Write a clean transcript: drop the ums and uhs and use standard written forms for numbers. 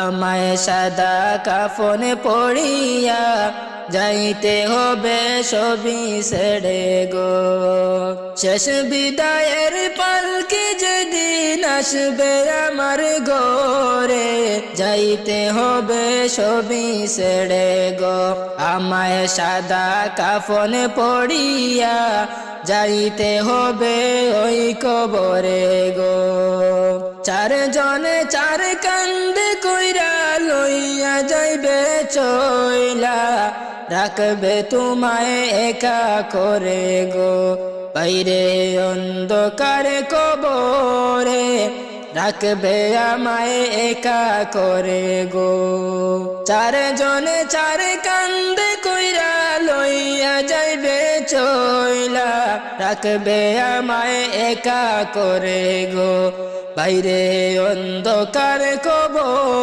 আমায় সাদা কাফন পড়িয়া যাইতে হবে সবই ছেড়ে গো। শেষ বিদায়ের পালকি যেদিন আসবে আমার ঘরে, যাইতে হবে সবই ছেড়ে গো। আমায় সাদা কাফন পড়িয়া যাইতে হবে ওই কবরে গো। চারজনে চার কান্দে কইরা লইয়া যাইবে চইলা, রাখবে তোমায় একা করে গো। বাইরে অন্ধকার কবরে রাখবে আমায় একা করে গো। চারজনে চার কান্দে কইরা লইয়া যাইবে চইলা, রাখবে আমায় একা করে গো। বাইরে অন্ধকার কবর